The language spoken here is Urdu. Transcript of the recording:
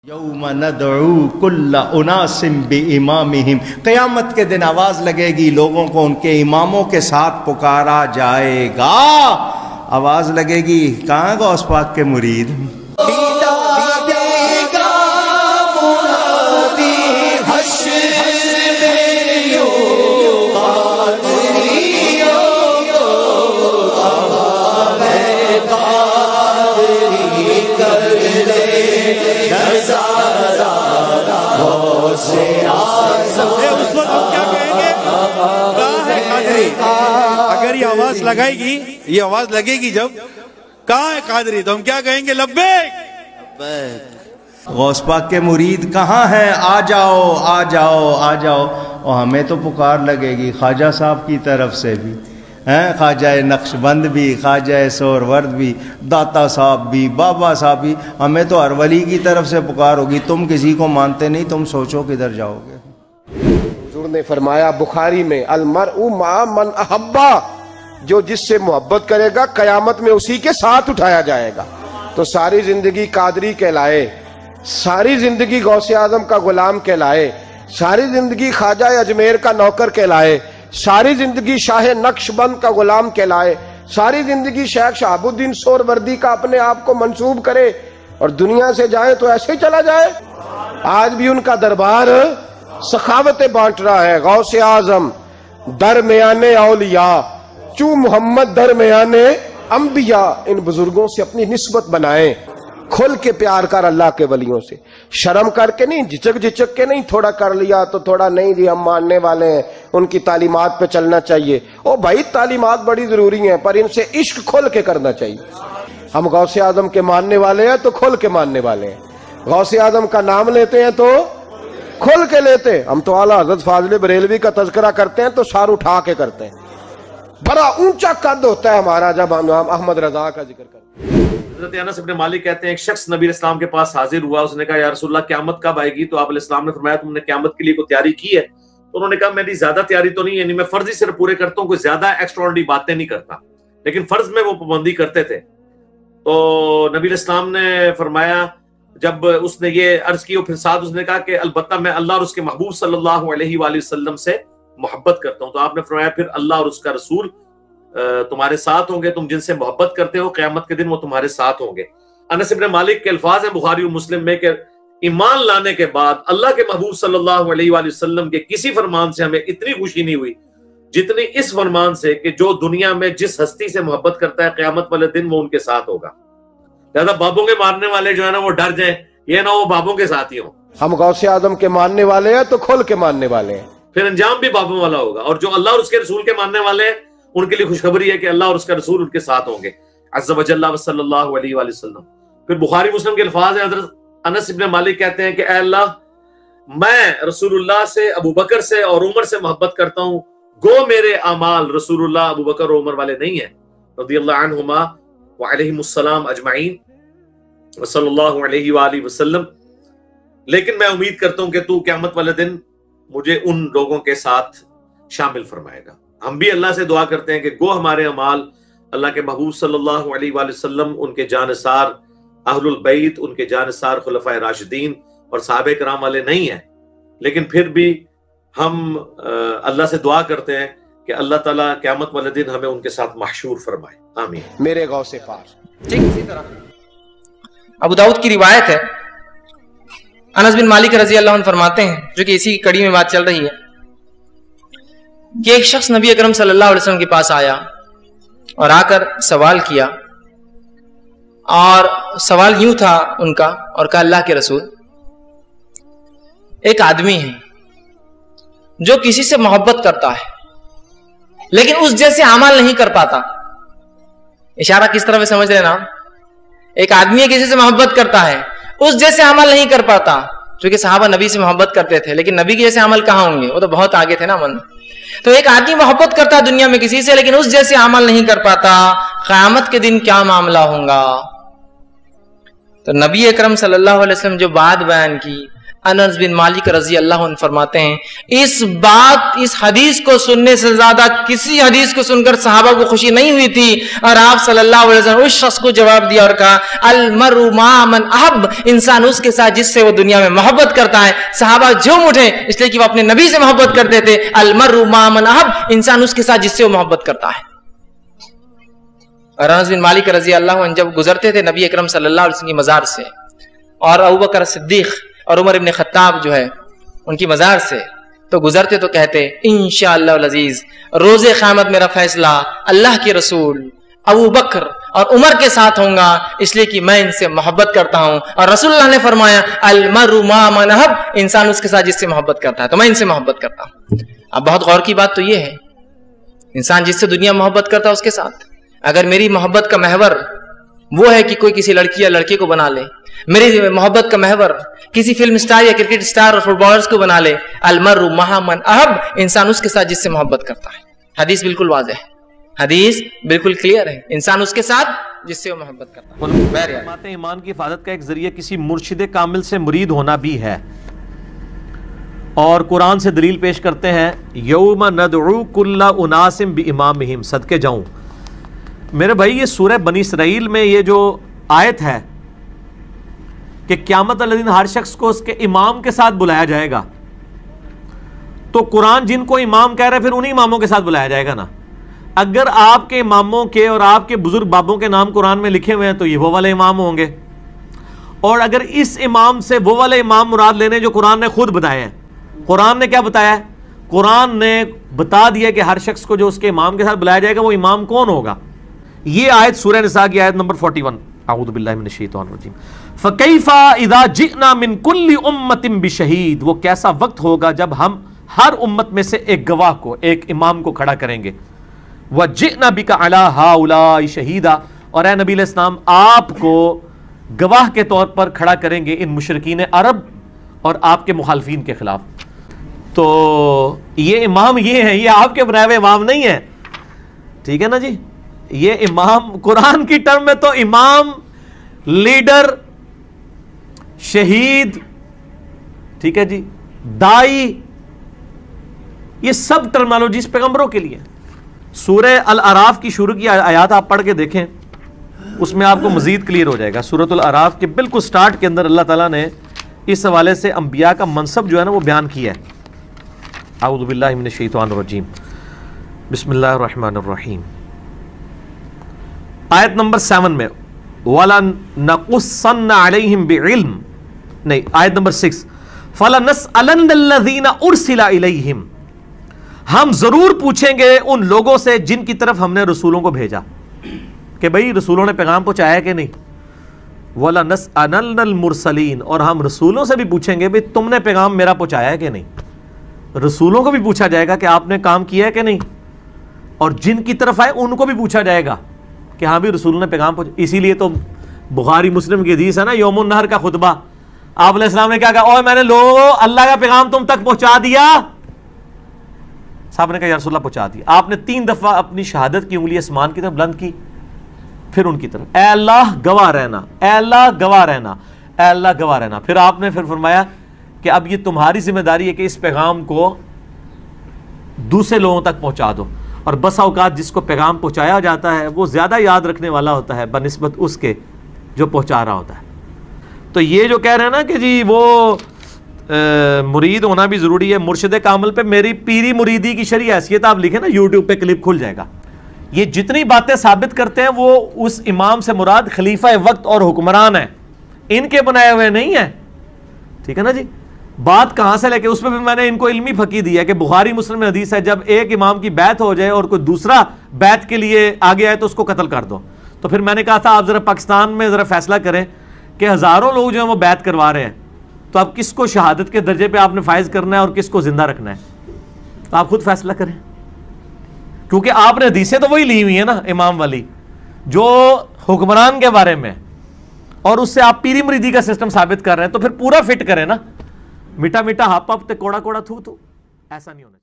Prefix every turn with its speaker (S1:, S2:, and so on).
S1: یوم ندعو کل اناس بامامہم، قیامت کے دن آواز لگے گی، لوگوں کو ان کے اماموں کے ساتھ پکارا جائے گا۔ آواز لگے گی، کہاں غوث پاک کے مرید؟
S2: اس وقت ہم کیا کہیں گے؟ کہاں ہے قادری؟ اگر یہ آواز لگائے گی، یہ آواز لگے گی جب کہاں ہے قادری، تو ہم کیا کہیں گے؟ لبیک۔
S1: غوث پاک کے مرید کہاں ہیں؟ آ جاؤ آ جاؤ آ جاؤ۔ اور ہمیں تو پکار لگے گی خواجہ صاحب کی طرف سے بھی، خواجہ نقش بند بھی، خواجہ سور ورد بھی، داتا صاحب بھی، بابا صاحب بھی، ہمیں تو ہر ولی کی طرف سے پکار ہوگی۔ تم کسی کو مانتے نہیں، تم سوچو کدھر جاؤ گے۔
S3: حضور نے فرمایا بخاری میں، المرء مع من احبا، جو جس سے محبت کرے گا قیامت میں اسی کے ساتھ اٹھایا جائے گا۔ تو ساری زندگی قادری کہلائے، ساری زندگی غوث اعظم کا غلام کہلائے، ساری زندگی خواجہ اجمیر کا نوکر کہلائے، ساری زندگی شاہ نقش بند کا غلام کہلائے، ساری زندگی شیخ شہاب الدین سور وردی کا اپنے آپ کو منسوب کرے اور دنیا سے جائے تو ایسے ہی چلا جائے۔ آج بھی ان کا دربار سخاوتیں بانٹ رہا ہے۔ غوث اعظم درمیان اولیاء، چو محمد درمیان انبیاء، ان بزرگوں سے اپنی نسبت بنائیں، کھل کے پیار کر اللہ کے ولیوں سے، شرم کر کے نہیں، جھچک کے نہیں، تھوڑا کر لیا تو تھوڑا نہیں، جی ہم ماننے والے ہیں، ان کی تعلیمات پہ چلنا چاہیے۔ او بھائی تعلیمات بڑی ضروری ہیں، پر ان سے عشق کھل کے کرنا چاہیے۔ ہم غوث اعظم کے ماننے والے ہیں تو کھل کے ماننے والے ہیں، غوث اعظم کا نام لیتے ہیں تو کھل کے لیتے۔ ہم تو اعلیٰ حضرت فاضل بریلوی کا تذکرہ کرتے ہیں تو سار اٹھا کے کرتے ہیں، بڑا اونچا قد ہوتا ہے ہمارا جب ہم احمد رضا کا ذکر کرتے ہیں۔
S4: حضرت انس بن مالک کہتے ہیں ایک شخص نبی علیہ السلام کے پاس حاضر ہوا، اس نے کہا یا رسول اللہ قیامت کب آئے گی؟ تو آپ علیہ السلام نے فرمایا تم نے قیامت کے لیے کوئی تیاری کی ہے؟ تو انہوں نے کہا میری زیادہ تیاری تو نہیں ہے، یعنی میں فرض ہی صرف پورے کرتا ہوں، کوئی زیادہ ایکسٹراڈنری باتیں نہیں کرتا، لیکن فرض میں وہ پابندی کرتے تھے۔ تو نبی علیہ السلام نے فرمایا، جب اس نے یہ عرض کی، پھر ساتھ اس نے کہا کہ البتہ میں اللہ اور اس کے محبوب صلی اللہ علیہ وآلہ وسلم سے محبت کرتا ہوں۔ تو آپ نے فرمایا پھر اللہ اور اس کا رسول تمہارے ساتھ ہوں گے، تم جن سے محبت کرتے ہو قیامت کے دن وہ تمہارے ساتھ ہوں گے۔ انس بن مالک کے الفاظ ہیں بخاری و مسلم میں کہ ایمان لانے کے بعد اللہ کے محبوب صلی اللہ علیہ وآلہ وسلم کے کسی فرمان سے ہمیں اتنی خوشی نہیں ہوئی جتنی اس فرمان سے کہ جو دنیا میں جس ہستی سے محبت کرتا ہے قیامت والے دن وہ ان کے ساتھ ہوگا۔ لہذا بابوں کے مارنے والے جو ہے نا وہ ڈر جائیں، یہ نہ وہ بابوں کے ساتھ ہی ہوں۔
S3: ہم غوث اعظم کے ماننے والے ہیں تو کھل کے ماننے والے ہیں،
S4: پھر انجام بھی بابوں والا ہوگا۔ اور جو اللہ اور اس کے رسول کے ماننے والے ہیں ان کے لیے خوشخبری ہے کہ اللہ اور اس کا رسول ان کے ساتھ ہوں گے، عز وجل صلی اللہ علیہ وآلہ وسلم۔ پھر بخاری مسلم کے الفاظ ہیں، حضرت انس بن مالک کہتے ہیں کہ اے اللہ میں رسول اللہ سے، ابو بکر سے اور عمر سے محبت کرتا ہوں، گو میرے اعمال رسول اللہ، ابو بکر اور عمر والے نہیں ہیں، رضی اللہ عنہما وعلیہم السلام اجمعین صلی اللہ علیہ وآلہ وسلم، لیکن میں امید کرتا ہوں کہ تو قیامت والے دن مجھے ان لوگوں کے ساتھ شامل فرمائے گا۔ ہم بھی اللہ سے دعا کرتے ہیں کہ گو ہمارے اعمال اللہ کے محبوب صلی اللہ علیہ وآلہ وسلم، ان کے جانثار اہل البیت، ان کے جانثار خلفائے راشدین اور صحابہ کرام والے نہیں ہیں، لیکن پھر بھی ہم اللہ سے دعا کرتے ہیں کہ اللہ تعالیٰ قیامت والے دن ہمیں ان کے ساتھ محشور فرمائے، آمین۔
S3: میرے غوث پاک۔
S5: ٹھیک اسی طرح ابو داؤد کی روایت ہے، انس بن مالک رضی اللہ عنہ فرماتے ہیں، جو کہ اسی کڑی میں بات چل رہی ہے، کہ ایک شخص نبی اکرم صلی اللہ علیہ وسلم کے پاس آیا اور آ کر سوال کیا، اور سوال یوں تھا ان کا، اور کہا اللہ کے رسول ایک آدمی ہے جو کسی سے محبت کرتا ہے لیکن اس جیسے عمل نہیں کر پاتا۔ اشارہ کس طرح میں سمجھ رہے نا؟ ایک آدمی ہے کسی سے محبت کرتا ہے، اس جیسے عمل نہیں کر پاتا، چونکہ صحابہ نبی سے محبت کرتے تھے لیکن نبی کے جیسے عمل کہاں ہوں گے، وہ تو بہت آگے تھے نا من۔ تو ایک آدمی محبت کرتا ہے دنیا میں کسی سے لیکن اس جیسے عمل نہیں کر پاتا، قیامت کے دن کیا معاملہ ہوگا؟ تو نبی اکرم صلی اللہ علیہ وسلم جو بات بیان کی، انس بن مالک رضی اللہ عنہ فرماتے ہیں اس حدیث کو سننے سے زیادہ کسی حدیث کو سن کر صحابہ کو خوشی نہیں ہوئی تھی، اور آپ صلی اللہ علیہ وسلم اس شخص کو جواب دیا اور کہا المرء مع من احب، انسان اس کے ساتھ جس سے وہ دنیا میں محبت کرتا ہے۔ صحابہ جھوم اٹھے اس لیے کہ وہ اپنے نبی سے محبت کرتے تھے۔ المرء مع من احب، انسان اس کے ساتھ جس سے وہ محبت کرتا ہے۔ اور انس بن مالک رضی اللہ عنہ جب گزرتے تھے نبی اکرم صلی اللہ علیہ وسلم کی مزار سے، اور ابوبکر صدیق اور عمر ابن خطاب جو ہے ان کی مزار سے تو گزرتے تو کہتے انشاءاللہ العزیز روز قیامت میرا فیصلہ اللہ کے رسول ابو بکر اور عمر کے ساتھ ہوں گا، اس لیے کہ میں ان سے محبت کرتا ہوں، اور رسول اللہ نے فرمایا المرء مع من احب، انسان اس کے ساتھ جس سے محبت کرتا ہے، تو میں ان سے محبت کرتا ہوں۔ اب بہت غور کی بات تو یہ ہے، انسان جس سے دنیا محبت کرتا ہے اس کے ساتھ، اگر میری محبت کا محور وہ ہے کہ کوئی کسی لڑکی یا لڑکے کو بنا لے، میری محبت کا محور کسی فلم سٹار یا کرکٹ سٹار اور فٹ بالرز کو بنا لے، المرء مع من احب، انسان اس کے ساتھ جس سے محبت کرتا ہے۔ حدیث بالکل واضح ہے، حدیث بالکل کلیئر ہے، انسان اس کے ساتھ جس سے وہ محبت کرتا ہے۔
S4: فرماتے ہیں ایمان کی حفاظت کا ایک ذریعہ کسی مرشد کامل سے مرید ہونا بھی ہے، اور قرآن سے دلیل پیش کرتے ہیں یوم ندعو کل اناس بامامہم، صدقے جاؤں میرے بھائی یہ سورہ بنی اسرائیل میں یہ جو آیت ہے کہ قیامت والے دن ہر شخص کو اس کے امام کے ساتھ بلایا جائے گا، تو قرآن جن کو امام کہہ رہا ہے پھر انہی اماموں کے ساتھ بلایا جائے گا نا۔ اگر آپ کے اماموں کے اور آپ کے بزرگ بابوں کے نام قرآن میں لکھے ہوئے ہیں تو یہ وہ والے امام ہوں گے، اور اگر اس امام سے وہ والے امام مراد لینے جو قرآن نے خود بتایا ہے، قرآن نے کیا بتایا ہے؟ قرآن نے بتا دیا کہ ہر شخص کو جو اس کے امام کے ساتھ بلایا جائے گا وہ امام کون ہوگا۔ یہ آیت سورہ نساء کی آیت نمبر 41، اعوذ باللہ من الشیطان الرجیم۔ فَكَيْفَ إِذَا جِئْنَا مِن كُلِّ أُمَّةٍ بِشَهِيدٍ، وہ کیسا وقت ہوگا جب ہم ہر امت میں سے ایک گواہ کو، ایک امام کو کھڑا کریں گے۔ وَجِئْنَا بِكَ عَلَىٰ هَٰؤُلَاءِ شَهِيدًا، اور اے نبی علیہ السلام آپ کو گواہ کے طور پر کھڑا کریں گے ان مشرکین عرب اور آپ کے مخالفین کے خلاف۔ تو یہ امام یہ ہیں، یہ آپ کے بنائے ہوئے امام نہیں ہیں، ٹھیک ہے نا جی۔ یہ امام قرآن کی ٹرم میں تو امام، لیڈر، شہید، ٹھیک ہے جی، دائی، یہ سب ٹرمنالوجیز پیغمبروں کے لیے۔ سورہ الاعراف کی شروع کی آیات آپ پڑھ کے دیکھیں، اس میں آپ کو مزید کلیئر ہو جائے گا۔ سورۃ الاعراف کے بالکل سٹارٹ کے اندر اللہ تعالیٰ نے اس حوالے سے انبیاء کا منصب جو ہے نا وہ بیان کیا ہے۔ اعوذ باللہ من الشیطان الرجیم، بسم اللہ الرحمن الرحیم۔ آیت نمبر 7 میں وَلَنَقُصَّنَّ عَلَيْهِمْ بِعِلْمٍ، نہیں آیت نمبر 6 فَلَنَسْأَلَنَّ الَّذِينَ أُرْسِلَ إِلَيْهِمْ، ہم ضرور پوچھیں گے ان لوگوں سے جن کی طرف ہم نے رسولوں کو بھیجا، کہ بھئی رسولوں نے پیغام پہنچایا کہ نہیں۔ وَلَنَسْأَلَنَّ الْمُرْسَلِينَ، اور ہم رسولوں سے بھی پوچھیں گے بھئی تم نے پیغام میرا پہنچایا ہے کہ نہیں۔ رسولوں کو بھی پوچھا جائے گا کہ آپ نے کام کیا ہے کہ نہیں، اور جن کی طرف آئے ان کو بھی پوچھا جائے گا کہ ہاں بھی رسولوں نے پیغام پہنچا۔ اسی لیے تو بخاری مسلم کی حدیث ہے نا، یوم النہر کا خطبہ، آپ علیہ السلام نے کیا کہا، اوہ میں نے لوگوں اللہ کا پیغام تم تک پہنچا دیا۔ صاحب نے کہا یا رسول اللہ پہنچا دیا۔ آپ نے 3 دفعہ اپنی شہادت کی انگلی آسمان کی طرف بلند کی، پھر ان کی طرف، اے اللہ گواہ رہنا، اے اللہ گواہ رہنا، اے اللہ گواہ رہنا۔ پھر آپ نے پھر فرمایا کہ اب یہ تمہاری ذمہ داری ہے کہ اس پیغام کو دوسرے لوگوں تک پہنچا دو۔ اور بس اوقات جس کو پیغام پہنچایا جاتا ہے وہ زیادہ یاد رکھنے والا ہوتا ہے بنسبت اس کے جو پہنچا رہا ہوتا ہے۔ تو یہ جو کہہ رہے ہیں نا کہ جی وہ مرید ہونا بھی ضروری ہے مرشد کامل پہ، میری پیری مریدی کی شرعی حیثیت آپ لکھیں نا، یوٹیوب پہ کلپ کھل جائے گا۔ یہ جتنی باتیں ثابت کرتے ہیں وہ اس امام سے مراد خلیفہ وقت اور حکمران ہیں، ان کے بنائے ہوئے نہیں ہیں، ٹھیک ہے نا جی۔ بات کہاں سے لے کے، اس میں بھی میں نے ان کو علمی فقہ دیا کہ بخاری مسلم میں حدیث ہے جب ایک امام کی بیعت ہو جائے اور کوئی دوسرا بیعت کے لیے آگے آئے تو اس کو قتل کر دو۔ تو پھر میں نے کہا تھا آپ ذرا پاکستان میں ذرا فیصلہ کریں کہ ہزاروں لوگ جو ہیں وہ بیعت کروا رہے ہیں، تو اب کس کو شہادت کے درجے پہ آپ نے فائز کرنا ہے اور کس کو زندہ رکھنا ہے، تو آپ خود فیصلہ کریں، کیونکہ آپ نے حدیثیں تو وہی لی ہوئی ہیں نا امام والی جو حکمران کے بارے میں، اور اس سے آپ پیری مریدی کا سسٹم ثابت کر رہے ہیں، تو پھر پورا فٹ کریں نا، میٹھا میٹھا ہپ ہپ تے کوڑا کوڑا تھو تھو، ایسا نہیں ہونا۔